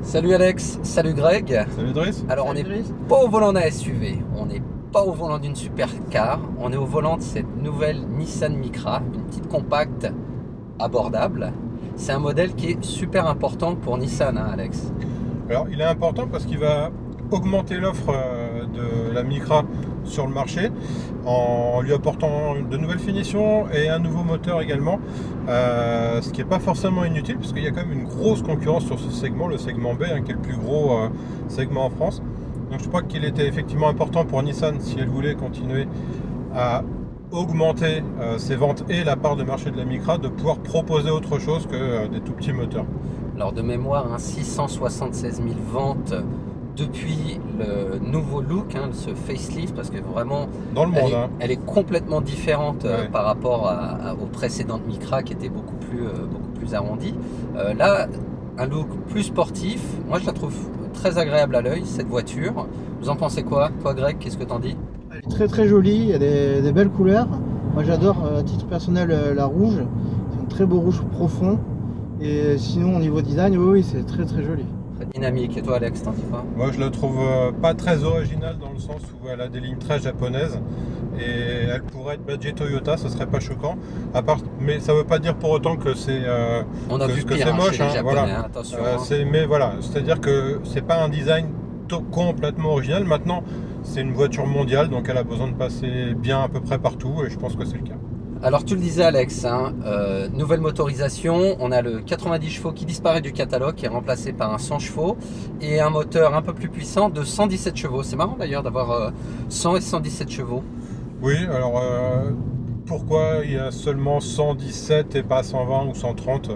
Salut Alex, salut Greg. Salut Driss. Alors on n'est pas au volant d'un SUV, on n'est pas au volant d'une supercar, on est au volant de cette nouvelle Nissan Micra, une petite compacte abordable. C'est un modèle qui est super important pour Nissan, hein, Alex. Alors il est important parce qu'il va augmenter l'offre de la Micra sur le marché en lui apportant de nouvelles finitions et un nouveau moteur également, ce qui n'est pas forcément inutile parce qu'il y a quand même une grosse concurrence sur ce segment, le segment B, hein, qui est le plus gros segment en France. Donc je crois qu'il était effectivement important pour Nissan, si elle voulait continuer à augmenter ses ventes et la part de marché de la Micra, de pouvoir proposer autre chose que des tout petits moteurs. Alors de mémoire, hein, 676 000 ventes depuis le nouveau look, hein, ce facelift, parce que vraiment Dans le monde, elle est complètement différente Ouais. par rapport aux précédentes Micra qui étaient beaucoup plus arrondies. Là, un look plus sportif, moi je la trouve très agréable à l'œil, cette voiture. Vous en pensez quoi? Toi Greg, qu'est-ce que t'en dis? Elle est très très jolie, il y a des belles couleurs. Moi j'adore à titre personnel la rouge, c'est un très beau rouge profond. Et sinon au niveau design, oui, c'est très très joli. Très dynamique. Et toi Alex, t'en dis quoi? Moi, je la trouve pas très originale dans le sens où elle a des lignes très japonaises et elle pourrait être badgée Toyota, ce serait pas choquant. Mais ça veut pas dire pour autant que c'est On a vu que pire, c'est hein, moche. chez les Japonais, Voilà. hein, attention. Hein. Mais voilà, c'est-à-dire que c'est pas un design complètement original. Maintenant, c'est une voiture mondiale, donc elle a besoin de passer bien à peu près partout et je pense que c'est le cas. Alors tu le disais Alex, hein, nouvelle motorisation, on a le 90 chevaux qui disparaît du catalogue, qui est remplacé par un 100 chevaux et un moteur un peu plus puissant de 117 chevaux. C'est marrant d'ailleurs d'avoir 100 et 117 chevaux. Oui, alors pourquoi il y a seulement 117 et pas 120 ou 130?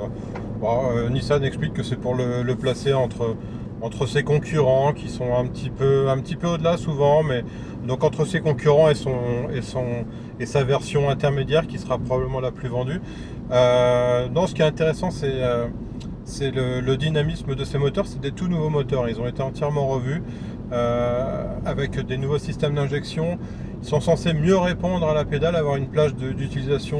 Nissan explique que c'est pour le placer entre ses concurrents qui sont un petit peu au-delà souvent, mais donc entre ses concurrents et sa version intermédiaire qui sera probablement la plus vendue. Non, ce qui est intéressant, c'est le dynamisme de ces moteurs. C'est des tout nouveaux moteurs, ils ont été entièrement revus avec des nouveaux systèmes d'injection. Ils sont censés mieux répondre à la pédale, avoir une plage d'utilisation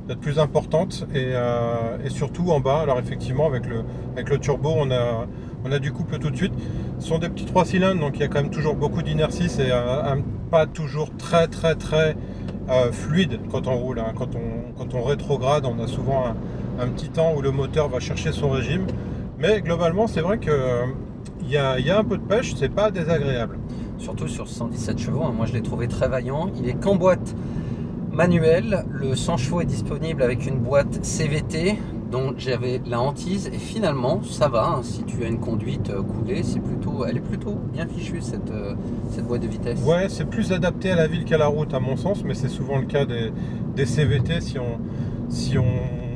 peut-être plus importante et surtout en bas. Alors effectivement, avec le turbo, on a du couple tout de suite. Ce sont des petits 3 cylindres, donc il y a quand même toujours beaucoup d'inertie. C'est pas toujours très fluide quand on roule, hein. Quand on rétrograde, on a souvent un petit temps où le moteur va chercher son régime. Mais globalement, c'est vrai que il y a un peu de pêche, c'est pas désagréable. Surtout sur 117 chevaux, hein. Moi je l'ai trouvé très vaillant. Il est qu'en boîte manuelle. Le 100 chevaux est disponible avec une boîte CVT dont j'avais la hantise et finalement ça va, hein. Si tu as une conduite coulée, elle est plutôt bien fichue cette boîte de vitesse. Ouais, c'est plus adapté à la ville qu'à la route à mon sens, mais c'est souvent le cas des CVT. Si on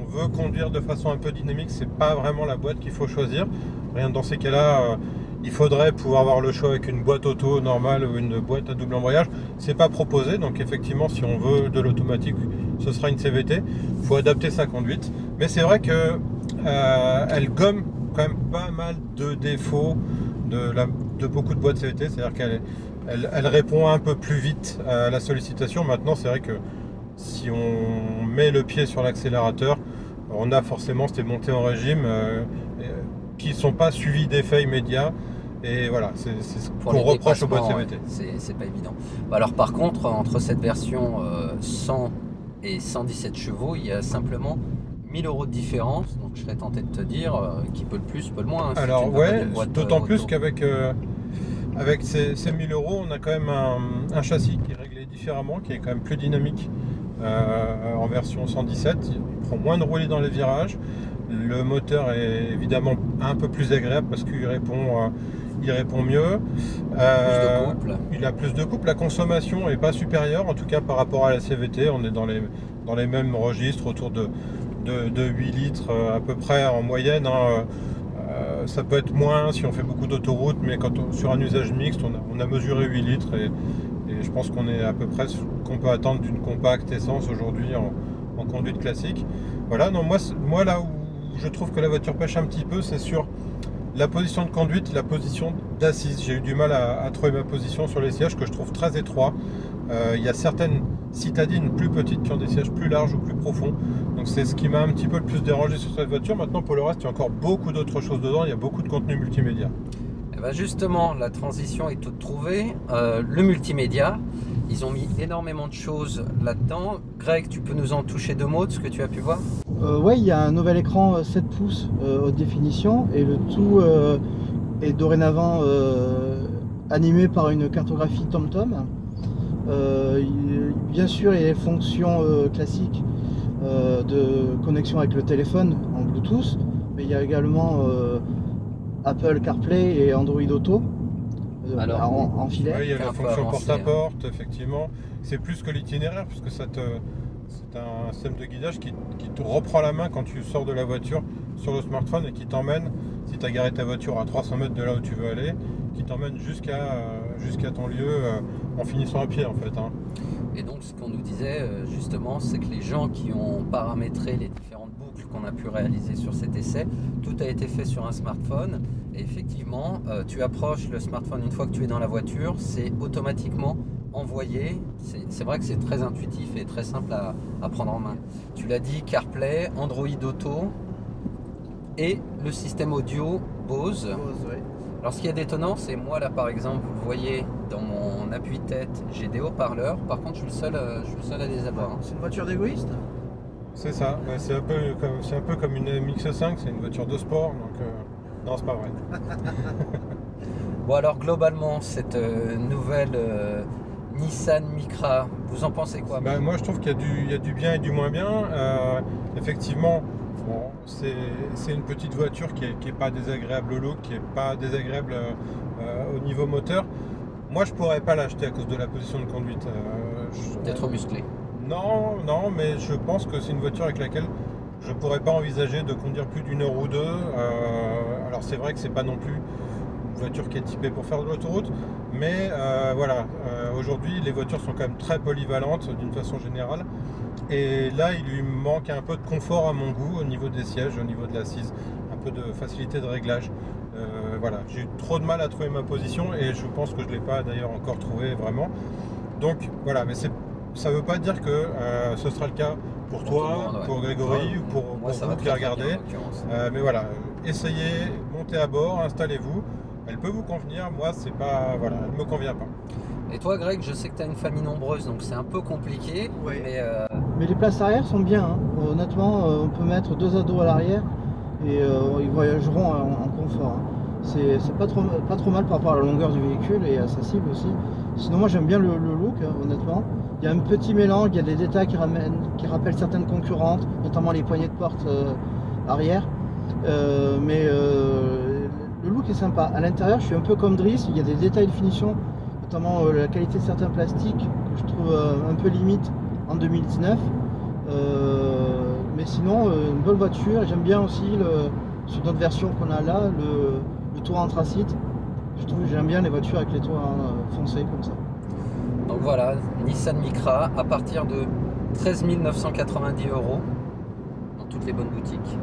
veut conduire de façon un peu dynamique, c'est pas vraiment la boîte qu'il faut choisir. Rien dans ces cas-là, il faudrait pouvoir avoir le choix avec une boîte auto normale ou une boîte à double embrayage. C'est pas proposé, donc effectivement, si on veut de l'automatique, ce sera une CVT. Il faut adapter sa conduite. Mais c'est vrai que elle gomme quand même pas mal de défauts de beaucoup de boîtes CVT. C'est-à-dire qu'elle répond un peu plus vite à la sollicitation. Maintenant, c'est vrai que si on met le pied sur l'accélérateur, on a forcément ces montées en régime qui ne sont pas suivies d'effets immédiats. Et voilà, c'est ce Pour qu'on les reproche aux boîtes dépassements, CVT. ouais, c'est pas évident. Alors par contre, entre cette version 100 et 117 chevaux, il y a simplement 1000 € de différence. Donc je serais tenté de te dire qui peut le plus, peut le moins, hein, si tu Alors ne veux pas ouais, d'une boîte, d'autant plus auto. qu'avec avec ces 1000 €, on a quand même un châssis qui est réglé différemment, qui est quand même plus dynamique en version 117. Il prend moins de roulis dans les virages. Le moteur est évidemment un peu plus agréable parce qu'il répond mieux. Plus de couple. Il a plus de couple. La consommation n'est pas supérieure, en tout cas par rapport à la CVT. On est dans les mêmes registres, autour de 8 litres à peu près en moyenne, hein. Ça peut être moins si on fait beaucoup d'autoroute, mais sur un usage mixte, on a mesuré 8 litres et je pense qu'on est à peu près ce qu'on peut attendre d'une compacte essence aujourd'hui en conduite classique. Voilà, non, moi là où je trouve que la voiture pêche un petit peu, c'est sur la position de conduite, la position d'assise. J'ai eu du mal à trouver ma position sur les sièges que je trouve très étroits. Il y a certaines citadines plus petites qui ont des sièges plus larges ou plus profonds. Donc c'est ce qui m'a un petit peu le plus dérangé sur cette voiture. Maintenant pour le reste, il y a encore beaucoup d'autres choses dedans, il y a beaucoup de contenu multimédia. Et ben justement, la transition est toute trouvée. Le multimédia, ils ont mis énormément de choses là-dedans. Greg, tu peux nous en toucher 2 mots de ce que tu as pu voir? Ouais, il y a un nouvel écran 7 pouces haute définition et le tout est dorénavant animé par une cartographie TomTom. Bien sûr, il y a les fonctions classiques de connexion avec le téléphone en Bluetooth, mais il y a également Apple CarPlay et Android Auto en filet. Ouais, il y a la fonction porte-à-porte, effectivement. C'est plus que l'itinéraire, puisque c'est un système de guidage qui te reprend la main quand tu sors de la voiture sur le smartphone et qui t'emmène, si tu as garé ta voiture à 300 mètres de là où tu veux aller, qui t'emmène jusqu'à ton lieu en finissant à pied en fait. Et donc ce qu'on nous disait justement, c'est que les gens qui ont paramétré les différentes boucles qu'on a pu réaliser sur cet essai, tout a été fait sur un smartphone. Et effectivement, tu approches le smartphone une fois que tu es dans la voiture, c'est automatiquement envoyé. C'est vrai que c'est très intuitif et très simple à prendre en main. Tu l'as dit, CarPlay, Android Auto et le système audio Bose. Ouais. Alors ce qui est détonnant, c'est moi là par exemple, vous le voyez dans mon appui-tête, j'ai des haut-parleurs. Par contre, je suis le seul à les avoir. C'est une voiture d'égoïste? C'est ça, ouais, c'est un peu comme une MX-5, c'est une voiture de sport, donc non, c'est pas vrai. Bon alors globalement, cette nouvelle Nissan Micra, vous en pensez quoi? Moi je trouve qu'il y a du bien et du moins bien. Effectivement, bon, c'est une petite voiture qui est pas désagréable au look, qui est pas désagréable au niveau moteur. Moi je pourrais pas l'acheter à cause de la position de conduite. T'es trop musclé. Non, mais je pense que c'est une voiture avec laquelle je pourrais pas envisager de conduire plus d'1 heure ou 2. Alors c'est vrai que c'est pas non plus une voiture qui est typée pour faire de l'autoroute, mais voilà, aujourd'hui les voitures sont quand même très polyvalentes d'une façon générale, et là il lui manque un peu de confort à mon goût au niveau des sièges, au niveau de l'assise, un peu de facilité de réglage. Voilà, j'ai eu trop de mal à trouver ma position et je pense que je l'ai pas d'ailleurs encore trouvé vraiment. Donc voilà, mais ça veut pas dire que ce sera le cas pour toi, tout le monde, ouais. pour Grégory ou pour Moi, ça vous va qui très, très bien, regardez. en l'occurrence. Mais voilà, essayez, montez à bord, installez-vous. Elle peut vous convenir, moi c'est pas, voilà, elle me convient pas. Et toi Greg, je sais que tu as une famille nombreuse, donc c'est un peu compliqué. Ouais. Mais Mais les places arrière sont bien, hein. Honnêtement, on peut mettre 2 ados à l'arrière et ils voyageront en confort, hein. C'est pas trop mal par rapport à la longueur du véhicule et à sa cible aussi. Sinon moi j'aime bien le look, hein, honnêtement. Il y a un petit mélange, il y a des détails qui rappellent certaines concurrentes, notamment les poignées de porte arrière. Mais le look est sympa. À l'intérieur, je suis un peu comme Driss, il y a des détails de finition, notamment la qualité de certains plastiques que je trouve un peu limite en 2019. Mais sinon, une bonne voiture. J'aime bien aussi sur notre version qu'on a là, le toit anthracite. J'aime bien les voitures avec les toits foncés comme ça. donc voilà, Nissan Micra à partir de 13 990 € dans toutes les bonnes boutiques.